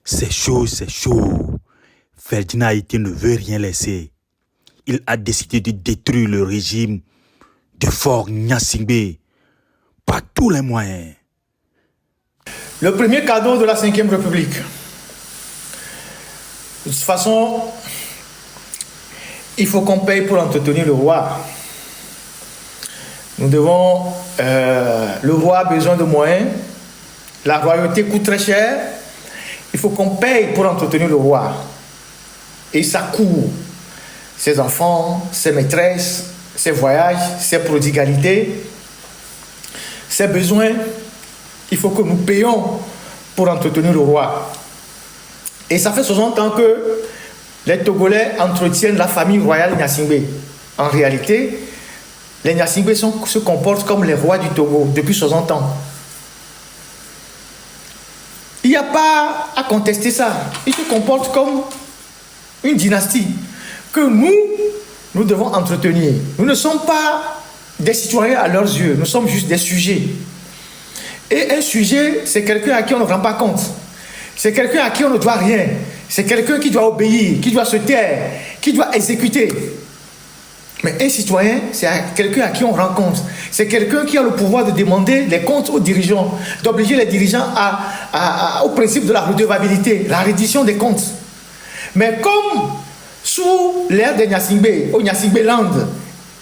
C'est chaud, c'est chaud. Ferdinand Haïté ne veut rien laisser. Il a décidé de détruire le régime de Faure Gnassingbé par tous les moyens. Le premier cadeau de la Ve République. De toute façon, il faut qu'on paye pour entretenir le roi. Nous devons... le roi a besoin de moyens. La royauté coûte très cher. Il faut qu'on paye pour entretenir le roi. Et ça court. Ses enfants, ses maîtresses, ses voyages, ses prodigalités, ses besoins. Il faut que nous payions pour entretenir le roi. Et ça fait 60 ans que les Togolais entretiennent la famille royale Gnassingbé. En réalité, les Gnassingbé se comportent comme les rois du Togo depuis 60 ans. Il n'y a pas à contester ça. Ils se comportent comme une dynastie que nous devons entretenir. Nous ne sommes pas des citoyens à leurs yeux, nous sommes juste des sujets. Et un sujet, c'est quelqu'un à qui on ne rend pas compte. C'est quelqu'un à qui on ne doit rien. C'est quelqu'un qui doit obéir, qui doit se taire, qui doit exécuter. Mais un citoyen, c'est quelqu'un à qui on rend compte. C'est quelqu'un qui a le pouvoir de demander les comptes aux dirigeants, d'obliger les dirigeants au principe de la redevabilité, la reddition des comptes. Mais comme sous l'ère des Gnassingbé, au Gnassingbé Land,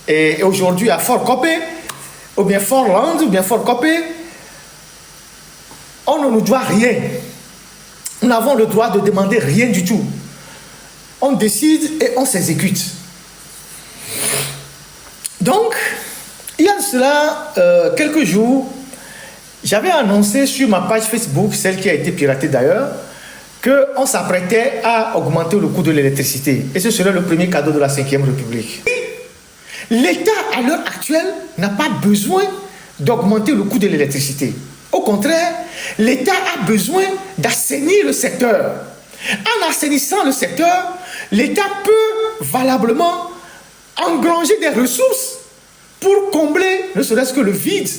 et aujourd'hui à Fort Copé, ou bien Fort Land, ou bien Fort Copé, on ne nous doit rien. Nous n'avons le droit de demander rien du tout. On décide et on s'exécute. Donc, il y a de cela quelques jours, j'avais annoncé sur ma page Facebook, celle qui a été piratée d'ailleurs, qu'on s'apprêtait à augmenter le coût de l'électricité. Et ce serait le premier cadeau de la Ve République. L'État, à l'heure actuelle, n'a pas besoin d'augmenter le coût de l'électricité. Au contraire, l'État a besoin d'assainir le secteur. En assainissant le secteur, l'État peut valablement engranger des ressources pour combler ne serait-ce que le vide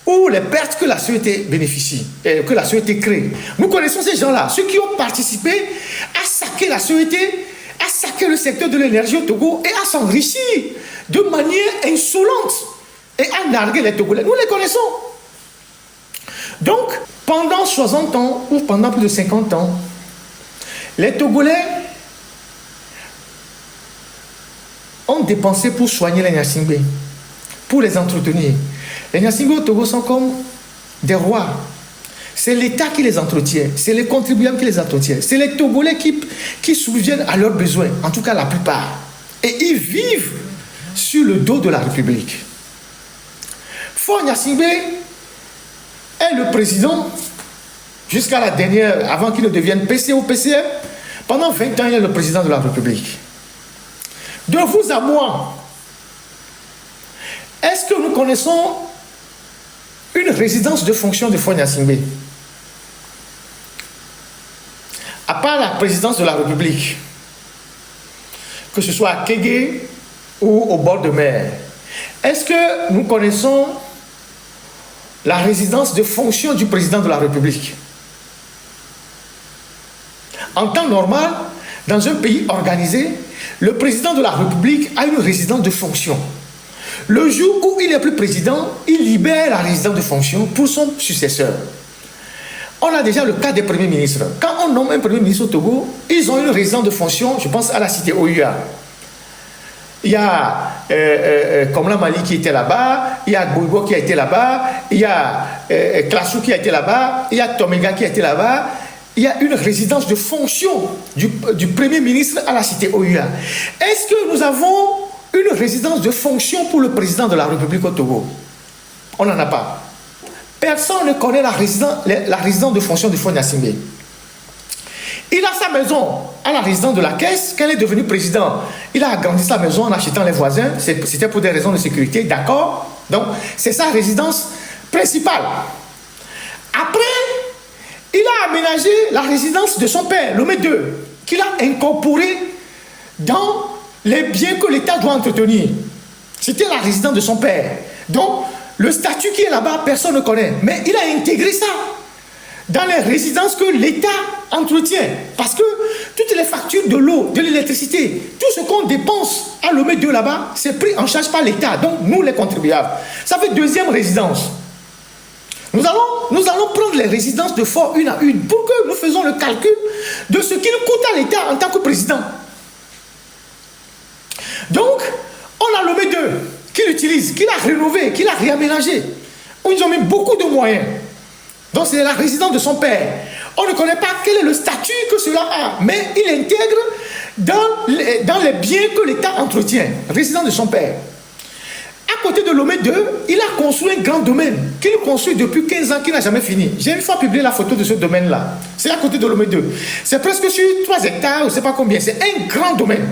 ou les pertes que la société bénéficie, que la société crée. Nous connaissons ces gens-là, ceux qui ont participé à saquer la société, à saquer le secteur de l'énergie au Togo et à s'enrichir de manière insolente et à narguer les Togolais. Nous les connaissons. Donc, pendant 60 ans ou pendant plus de 50 ans, les Togolais ont dépensé pour soigner les Gnassingbé, pour les entretenir. Les Gnassingbé au Togo sont comme des rois. C'est l'État qui les entretient, c'est les contribuables qui les entretiennent, c'est les Togolais qui subviennent à leurs besoins, en tout cas la plupart. Et ils vivent sur le dos de la République. Faure Gnassingbé est le président, jusqu'à la dernière, avant qu'il ne devienne PC ou PCM, pendant 20 ans, il est le président de la République. De vous à moi, est-ce que nous connaissons une résidence de fonction de Faure Gnassingbé? À part la présidence de la République, que ce soit à Kégué ou au bord de mer, est-ce que nous connaissons la résidence de fonction du président de la République? En temps normal, dans un pays organisé, le président de la République a une résidence de fonction. Le jour où il n'est plus président, il libère la résidence de fonction pour son successeur. On a déjà le cas des premiers ministres. Quand on nomme un premier ministre au Togo, ils ont une résidence de fonction, je pense à la cité OUA. Il y a Komla Mali qui était là-bas, il y a Boibo qui a été là-bas, il y a Klassou qui a été là-bas, il y a Tomega qui a été là-bas. Il y a une résidence de fonction du Premier ministre à la cité OUA. Est-ce que nous avons une résidence de fonction pour le président de la République au Togo? On n'en a pas. Personne ne connaît la résidence de fonction de Faure Gnassingbé. Il a sa maison à la résidence de la Caisse. Quand il est devenu président, il a agrandi sa maison en achetant les voisins. C'était pour des raisons de sécurité, d'accord? Donc, c'est sa résidence principale. Après, il a aménagé la résidence de son père, Lomé II, qu'il a incorporé dans les biens que l'État doit entretenir. C'était la résidence de son père. Donc, le statut qui est là-bas, personne ne connaît. Mais il a intégré ça dans les résidences que l'État entretient. Parce que toutes les factures de l'eau, de l'électricité, tout ce qu'on dépense à Lomé 2 là-bas, c'est pris en charge par l'État. Donc, nous, les contribuables. Ça fait deuxième résidence. Nous allons prendre les résidences de Fort une à une pour que nous faisons le calcul de ce qu'il coûte à l'État en tant que président. Donc, on a Lomé 2 qui l'utilise, qui l'a rénové, qui l'a réaménagé, où ils ont mis beaucoup de moyens. Donc, c'est la résidence de son père. On ne connaît pas quel est le statut que cela a, mais il intègre dans les biens que l'État entretient. Résidence de son père. À côté de Lomé 2, il a construit un grand domaine qu'il construit depuis 15 ans, qu'il n'a jamais fini. J'ai une fois publié la photo de ce domaine-là. C'est à côté de Lomé 2. C'est presque sur 3 hectares, je ne sais pas combien. C'est un grand domaine.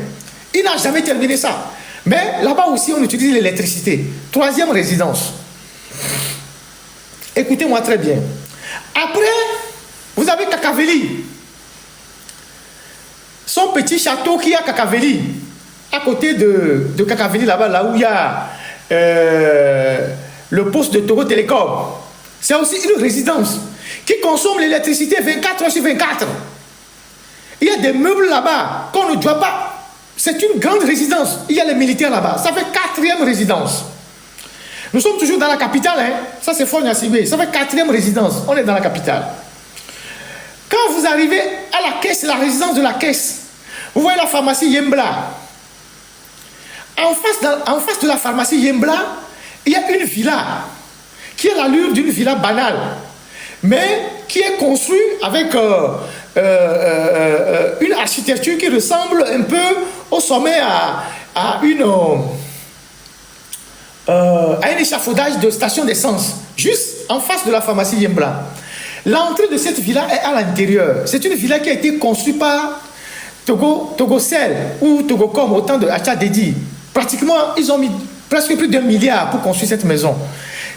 Il n'a jamais terminé ça. Mais là-bas aussi, on utilise l'électricité. Troisième résidence. Écoutez-moi très bien. Après, vous avez Kakaveli. Son petit château qui est à Kakaveli. À côté de Kakaveli, là-bas, là où il y a le poste de Togo Télécom. C'est aussi une résidence qui consomme l'électricité 24 heures sur 24. Il y a des meubles là-bas qu'on ne doit pas. C'est une grande résidence. Il y a les militaires là-bas. Ça fait 4e résidence. Nous sommes toujours dans la capitale. Hein? Ça, c'est Fort Gnassingbé. Ça fait 4e résidence. On est dans la capitale. Quand vous arrivez à la caisse, la résidence de la caisse, vous voyez la pharmacie Yembla. En face de la pharmacie Yembla, il y a une villa qui a l'allure d'une villa banale, mais qui est construite avec une architecture qui ressemble un peu au sommet à un échafaudage de station d'essence, juste en face de la pharmacie Yembla. L'entrée de cette villa est à l'intérieur. C'est une villa qui a été construite par Togocel ou Togocom au temps de Acha Dedi. Pratiquement, ils ont mis presque plus d'1 milliard pour construire cette maison.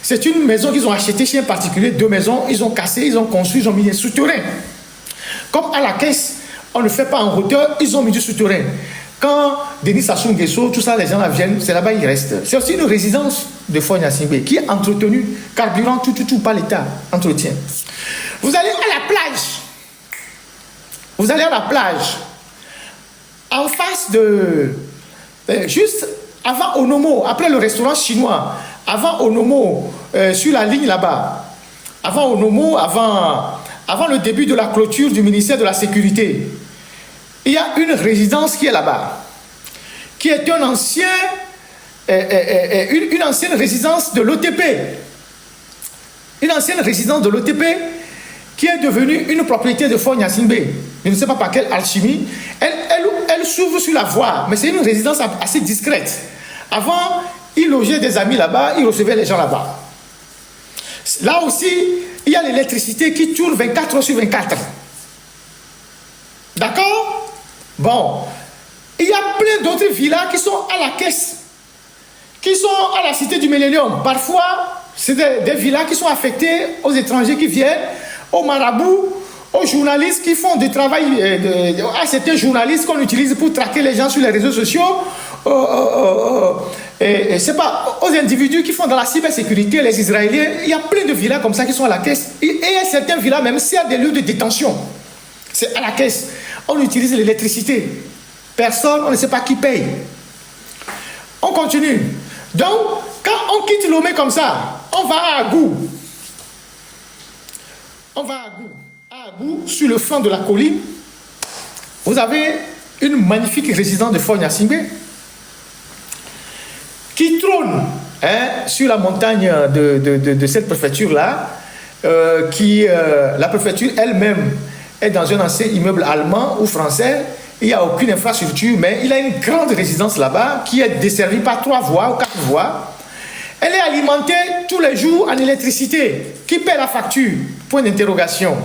C'est une maison qu'ils ont achetée chez un particulier, 2 maisons, ils ont cassé, ils ont construit, ils ont mis des souterrains. Comme à la caisse, on ne fait pas en hauteur, ils ont mis du souterrain. Quand Denis Sassou Nguesso, tout ça, les gens là viennent, c'est là-bas ils restent. C'est aussi une résidence de Fort Gnassingbé qui est entretenue, carburant, tout par l'État, entretien. Vous allez à la plage. Vous allez à la plage. En face de... juste avant Onomo, après le restaurant chinois, avant Onomo, sur la ligne là-bas, avant Onomo, avant le début de la clôture du ministère de la Sécurité, il y a une résidence qui est là-bas, qui est une ancienne résidence de l'OTP. Une ancienne résidence de l'OTP qui est devenue une propriété de Fort Gnassingbé. Je ne sais pas par quelle alchimie. Elle s'ouvre sur la voie, mais c'est une résidence assez discrète. Avant, il logeait des amis là-bas, il recevait les gens là-bas. Là aussi, il y a l'électricité qui tourne 24 heures sur 24. D'accord? Bon. Il y a plein d'autres villas qui sont à la caisse, qui sont à la cité du Millénium. Parfois, c'est des villas qui sont affectées aux étrangers qui viennent, aux marabouts, aux journalistes qui font du travail, à certains journalistes qu'on utilise pour traquer les gens sur les réseaux sociaux, c'est pas aux individus qui font dans la cybersécurité, les Israéliens. Il y a plein de villas comme ça qui sont à la caisse. Et il y a certaines villas même, s'il y a des lieux de détention, c'est à la caisse. On utilise l'électricité. Personne, on ne sait pas qui paye. On continue. Donc, quand on quitte Lomé comme ça, on va à Agou. On va à Agou. À Agou, sur le flanc de la colline, vous avez une magnifique résidence de Fort Gnassingbé qui trône sur la montagne de cette préfecture-là, la préfecture elle-même est dans un ancien immeuble allemand ou français. Il n'y a aucune infrastructure, mais il a une grande résidence là-bas qui est desservie par 3 voies ou 4 voies. Elle est alimentée tous les jours en électricité. Qui paie la facture? Point d'interrogation.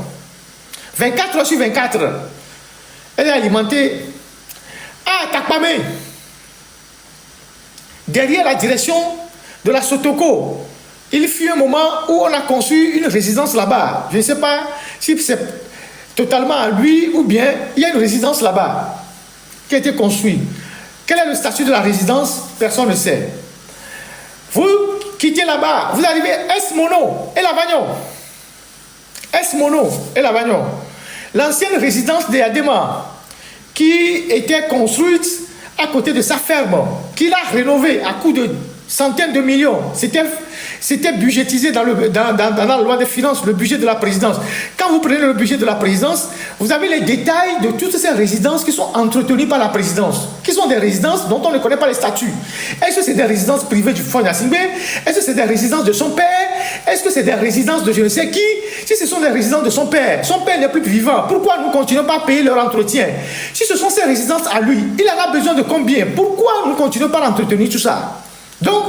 24 heures sur 24. Elle est alimentée à Takpamé, derrière la direction de la Sotoko. Il fut un moment où on a conçu une résidence là-bas. Je ne sais pas si c'est totalement à lui ou bien il y a une résidence là-bas qui a été construite. Quel est le statut de la résidence? Personne ne sait. Vous quittez là-bas, vous arrivez à Esmono et Lavagnon. Esmono et Lavagnon, l'ancienne résidence de Adema, qui était construite à côté de sa ferme, qu'il a rénovée à coût de centaines de millions. C'était budgétisé dans la loi des finances, le budget de la présidence. Quand vous prenez le budget de la présidence, vous avez les détails de toutes ces résidences qui sont entretenues par la présidence, qui sont des résidences dont on ne connaît pas les statuts. Est-ce que c'est des résidences privées du Fonds Gnassingbé? Est-ce que c'est des résidences de son père? Est-ce que c'est des résidences de je ne sais qui? Si ce sont des résidences de son père n'est plus vivant. Pourquoi nous continuons pas à payer leur entretien? Si ce sont ces résidences à lui, il en a besoin de combien? Pourquoi nous continuons pas à entretenir tout ça? Donc,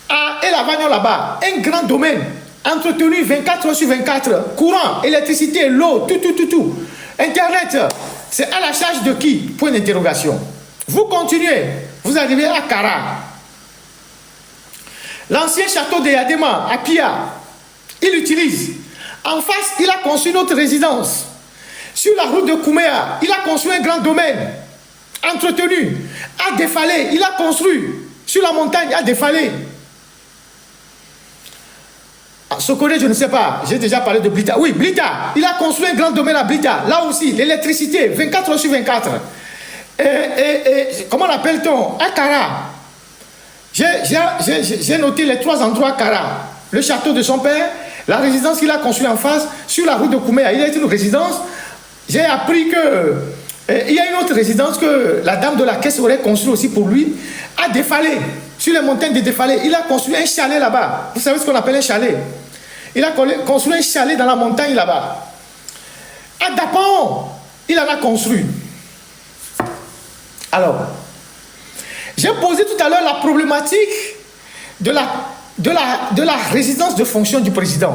à Elavagnon là-bas, un grand domaine, entretenu 24 heures sur 24, courant, électricité, l'eau, tout. Internet, c'est à la charge de qui? Point d'interrogation. Vous continuez, vous arrivez à Kara. L'ancien château de Yadema, à Pia, il utilise. En face, il a construit une autre résidence. Sur la route de Kouméa, il a construit un grand domaine, entretenu. À Défalé, il a construit. Sur la montagne, à Défalé. Sokoré, je ne sais pas, j'ai déjà parlé de Blita. Oui, Blita, il a construit un grand domaine à Blita. Là aussi, l'électricité, 24 heures sur 24. Comment l'appelle-t-on? À Kara. J'ai noté les 3 endroits à Kara. Le château de son père, la résidence qu'il a construite en face, sur la route de Kouméa. Il a été une résidence. J'ai appris que il y a une autre résidence que la dame de la caisse aurait construite aussi pour lui, à Défalé, sur les montagnes de Défalé. Il a construit un chalet là-bas. Vous savez ce qu'on appelle un chalet? Il a construit un chalet dans la montagne là-bas. À Dapan, il en a construit. Alors, j'ai posé tout à l'heure la problématique de la résidence de fonction du président.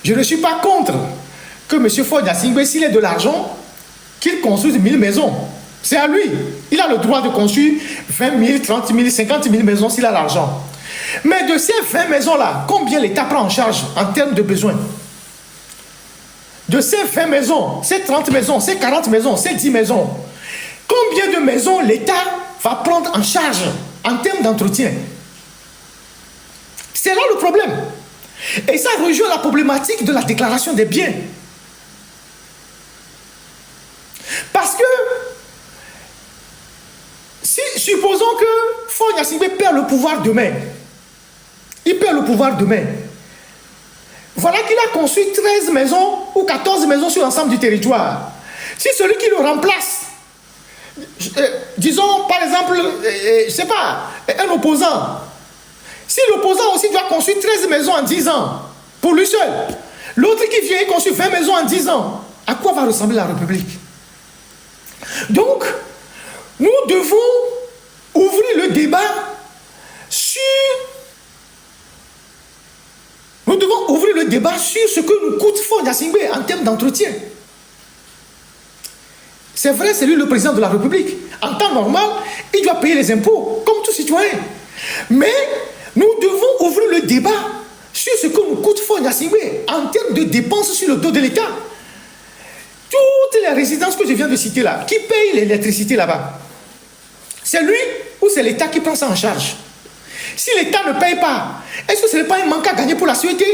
Je ne suis pas contre que M. Faure Gnassingbé, s'il a de l'argent, qu'il construise 1000 maisons. C'est à lui. Il a le droit de construire 20 000, 30 000, 50 000 maisons s'il a l'argent. Mais de ces 20 maisons-là, combien l'État prend en charge en termes de besoins? De ces 20 maisons, ces 30 maisons, ces 40 maisons, ces 10 maisons, combien de maisons l'État va prendre en charge en termes d'entretien? C'est là le problème. Et ça rejoint la problématique de la déclaration des biens. Parce que, supposons que Faure Gnassingbé perd le pouvoir demain. Il perd le pouvoir demain. Voilà qu'il a construit 13 maisons ou 14 maisons sur l'ensemble du territoire. Si celui qui le remplace, disons par exemple, je ne sais pas, un opposant, si l'opposant aussi doit construire 13 maisons en 10 ans, pour lui seul, l'autre qui vient construire 20 maisons en 10 ans, à quoi va ressembler la République? Donc, nous devons ouvrir le débat sur... Nous devons ouvrir le débat sur ce que nous coûte Faure Gnassingbé en termes d'entretien. C'est vrai, c'est lui le président de la République. En temps normal, il doit payer les impôts, comme tout citoyen. Mais nous devons ouvrir le débat sur ce que nous coûte Faure Gnassingbé en termes de dépenses sur le dos de l'État. Toutes les résidences que je viens de citer là, qui paye l'électricité là-bas, c'est lui ou c'est l'État qui prend ça en charge? Si l'État ne paye pas, est-ce que ce n'est pas un manque à gagner pour la société?